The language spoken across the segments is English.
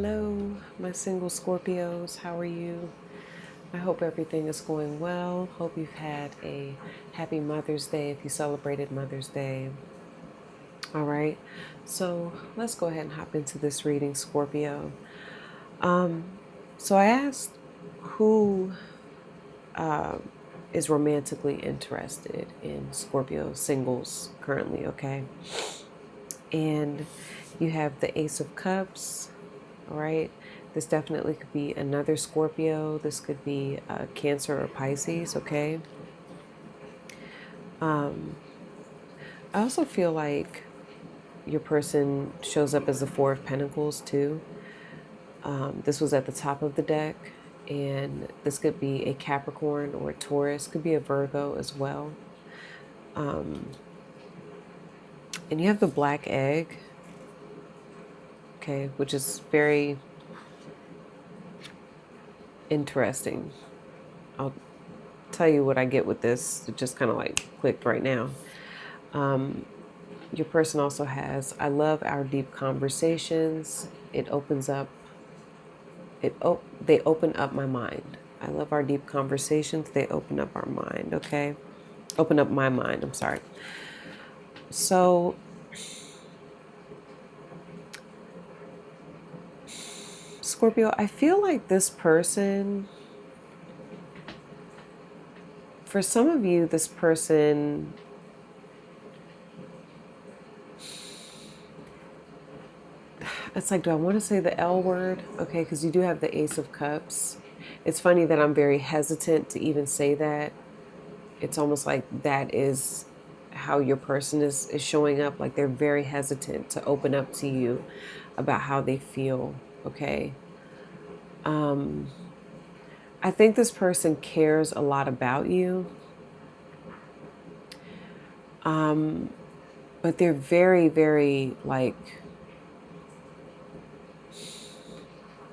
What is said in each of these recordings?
Hello, my single Scorpios. How are you? I hope everything is going well. Hope you've had a happy Mother's Day if you celebrated Mother's Day. All right, so let's go ahead and hop into this reading, Scorpio. So I asked who is romantically interested in Scorpio singles currently, okay? And you have the Ace of Cups. All right. This definitely could be another Scorpio. This could be Cancer or Pisces. Okay. I also feel like your person shows up as the Four of Pentacles too. This was at the top of the deck, and this could be a Capricorn or a Taurus. Could be a Virgo as well. And you have the Black Egg. Okay, which is very interesting. I'll tell you what I get with this. It just kind of like clicked right now. Your person also has, I love our deep conversations. It opens up, they open up my mind. I love our deep conversations. They open up our mind, okay? Open up my mind, I'm sorry. So, Scorpio, I feel like this person, for some of you, this person, it's like, do I want to say the L word? Okay, because you do have the Ace of Cups. It's funny that I'm very hesitant to even say that. It's almost like that is how your person is showing up. Like they're very hesitant to open up to you about how they feel. Okay. I think this person cares a lot about you. But they're very, very like,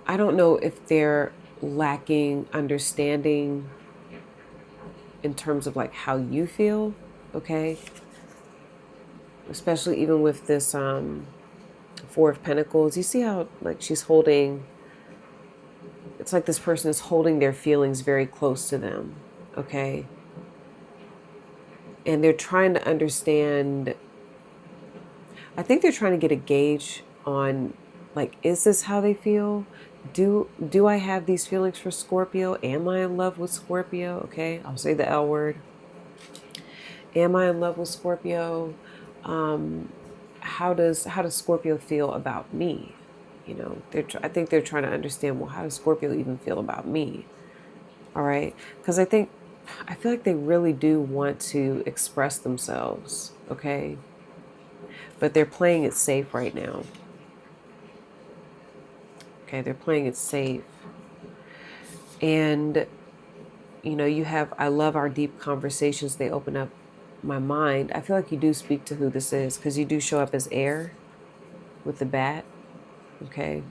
I don't know if they're lacking understanding in terms of like how you feel. Okay. Especially even with this Four of Pentacles. You see how like she's holding, it's like this person is holding their feelings very close to them, okay? And they're trying to understand, I think they're trying to get a gauge on like, is this how they feel? Do I have these feelings for Scorpio? Am I in love with Scorpio? Okay, I'll say the L word. Am I in love with Scorpio? How does Scorpio feel about me? You know, I think they're trying to understand, well, how does Scorpio even feel about me? All right. Because I feel like they really do want to express themselves. Okay. But they're playing it safe right now. Okay. They're playing it safe. And, you know, you have, I love our deep conversations. They open up my mind. I feel like you do speak to who this is because you do show up as air with the bat. Okay.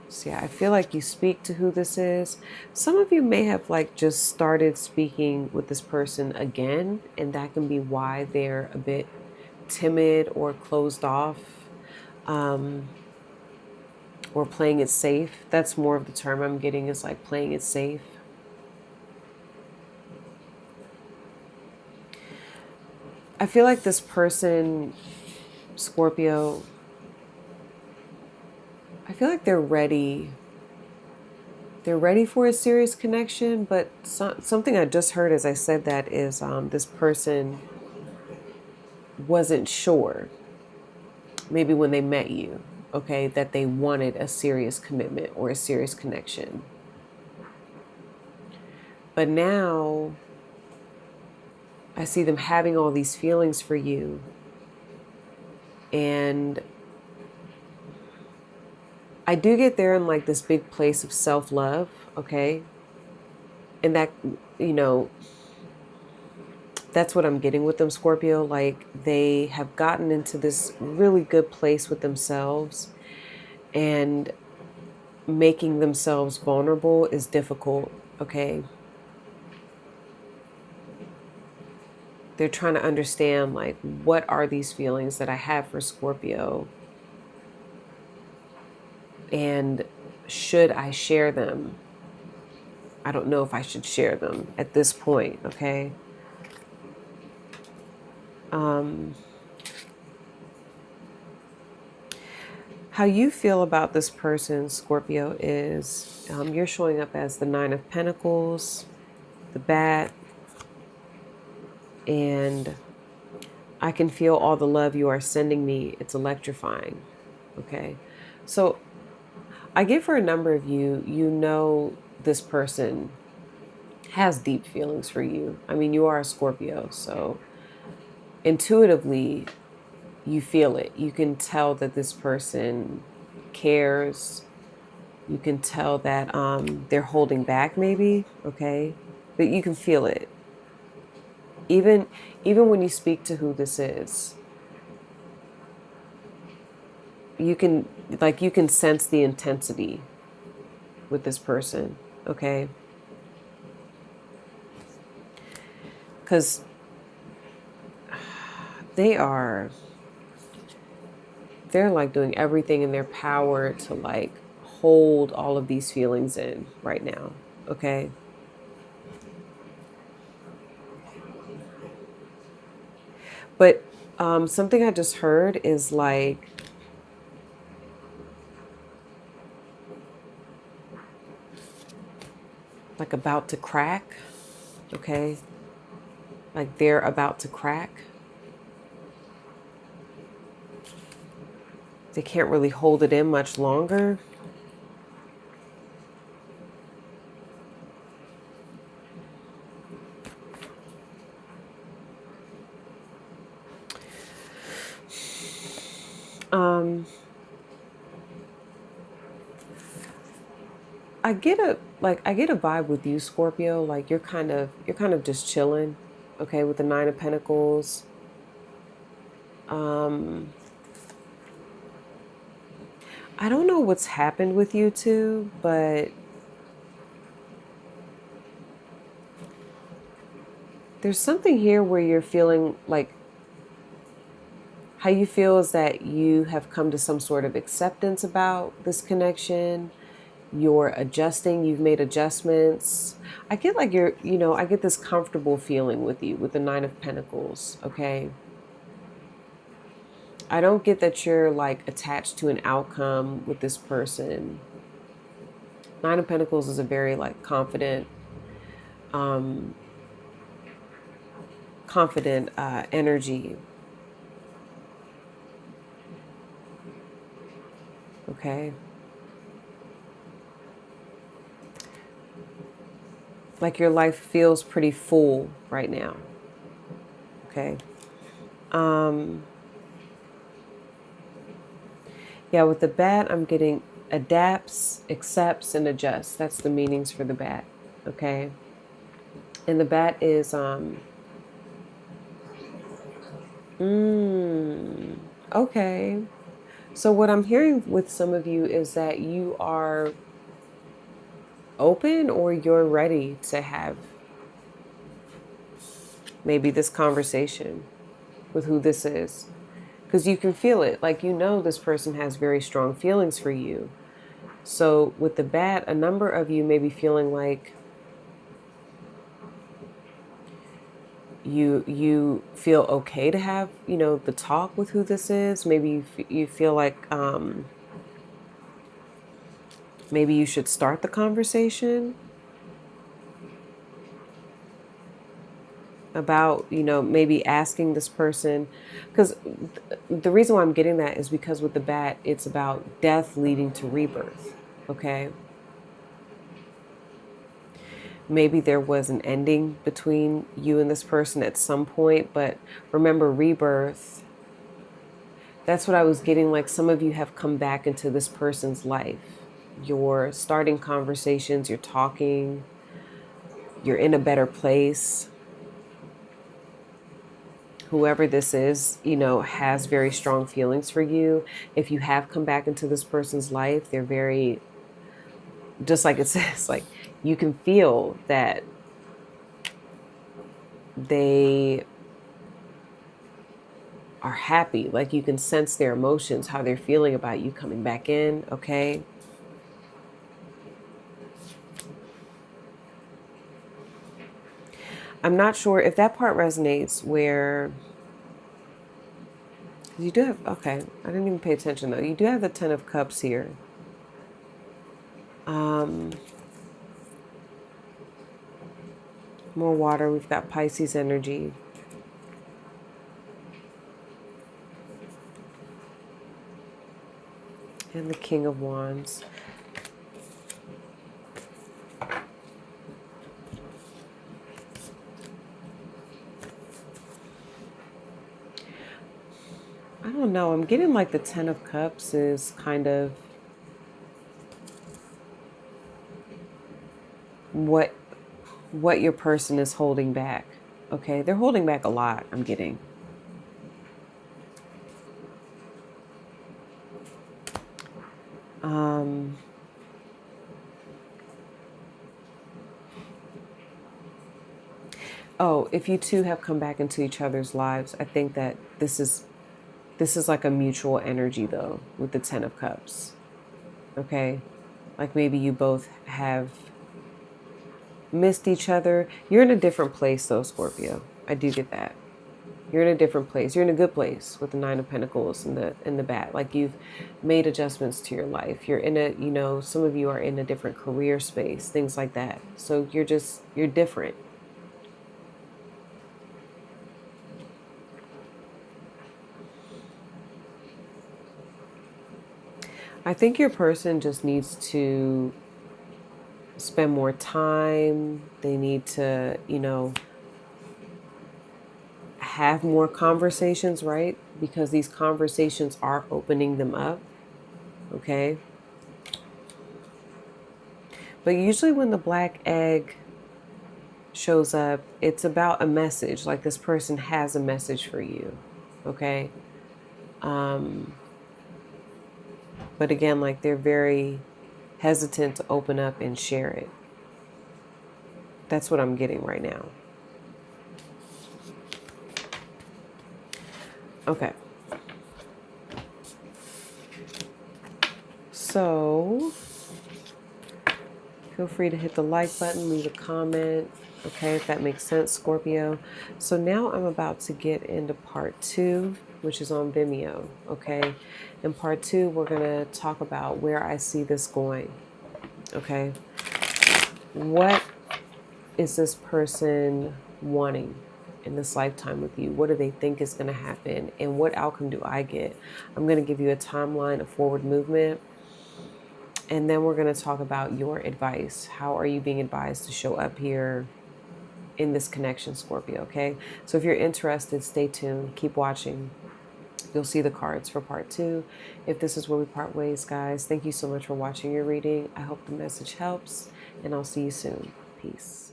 So yeah, I feel like you speak to who this is. Some of you may have like just started speaking with this person again, and that can be why they're a bit timid or closed off, or playing it safe. That's more of the term I'm getting, is like playing it safe. I feel like this person, Scorpio, I feel like they're ready. They're ready for a serious connection, but something I just heard as I said that is this person wasn't sure, maybe when they met you, okay, that they wanted a serious commitment or a serious connection. But now I see them having all these feelings for you. And I do get there in like this big place of self-love, okay? And that, you know, that's what I'm getting with them, Scorpio. Like they have gotten into this really good place with themselves, and making themselves vulnerable is difficult, okay? They're trying to understand, like, what are these feelings that I have for Scorpio? And should I share them? I don't know if I should share them at this point, okay? How you feel about this person, Scorpio, is you're showing up as the Nine of Pentacles, the Bat, and I can feel all the love you are sending me. It's electrifying, okay? So I get for a number of you, you know this person has deep feelings for you. I mean, you are a Scorpio, so intuitively, you feel it. You can tell that this person cares. You can tell that they're holding back, maybe, okay? But you can feel it. Even when you speak to who this is, you can sense the intensity with this person, okay? Because they're like doing everything in their power to like hold all of these feelings in right now, okay? But something I just heard is like about to crack, okay? Like they're about to crack. They can't really hold it in much longer. I get a vibe with you, Scorpio. Like you're kind of just chilling, okay, with the Nine of Pentacles. I don't know what's happened with you two, but there's something here where you're feeling like how you feel is that you have come to some sort of acceptance about this connection. You're adjusting, you've made adjustments. I get like I get this comfortable feeling with you with the Nine of Pentacles, okay? I don't get that you're like attached to an outcome with this person. Nine of Pentacles is a very like confident energy. Okay. Like your life feels pretty full right now. Okay. Yeah, with the bat, I'm getting adapts, accepts, and adjusts. That's the meanings for the bat. Okay. And the bat is okay. So what I'm hearing with some of you is that you are open or you're ready to have maybe this conversation with who this is. Because you can feel it. Like, this person has very strong feelings for you. So with the bat, a number of you may be feeling like you feel okay to have, the talk with who this is. Maybe you feel like maybe you should start the conversation about, maybe asking this person. Because the reason why I'm getting that is because with the bat, it's about death leading to rebirth. Okay. Maybe there was an ending between you and this person at some point, but remember, rebirth, that's what I was getting. Like some of you have come back into this person's life. You're starting conversations, you're talking, you're in a better place. Whoever this is, has very strong feelings for you. If you have come back into this person's life, they're very, just like it says, like you can feel that they are happy. Like you can sense their emotions, how they're feeling about you coming back in, okay? I'm not sure if that part resonates where you do have, okay, I didn't even pay attention though. You do have the Ten of Cups here. More water. We've got Pisces energy. And the King of Wands. I don't know. I'm getting like the Ten of Cups is kind of what your person is holding back. Okay, they're holding back a lot, I'm getting. Oh, if you two have come back into each other's lives, I think that this is like a mutual energy though, with the Ten of Cups. Okay, like maybe you both have missed each other. You're in a different place though, Scorpio. I do get that. You're in a different place. You're in a good place with the Nine of Pentacles and the bat. Like you've made adjustments to your life. You're in a, you know, some of you are in a different career space, things like that. So you're different. I think your person just needs to spend more time. They need to, you know, have more conversations, right? Because these conversations are opening them up. Okay. But usually when the black egg shows up, it's about a message. Like this person has a message for you. Okay. But again, like they're very hesitant to open up and share it. That's what I'm getting right now. Okay. So feel free to hit the like button, leave a comment, okay, if that makes sense, Scorpio. So now I'm about to get into part 2, which is on Vimeo, okay? In part 2, we're going to talk about where I see this going, okay? What is this person wanting in this lifetime with you? What do they think is going to happen? And what outcome do I get? I'm going to give you a timeline of forward movement. And then we're going to talk about your advice. How are you being advised to show up here in this connection, Scorpio, okay? So if you're interested, stay tuned. Keep watching. You'll see the cards for part 2. If this is where we part ways, guys, thank you so much for watching your reading. I hope the message helps, and I'll see you soon. Peace.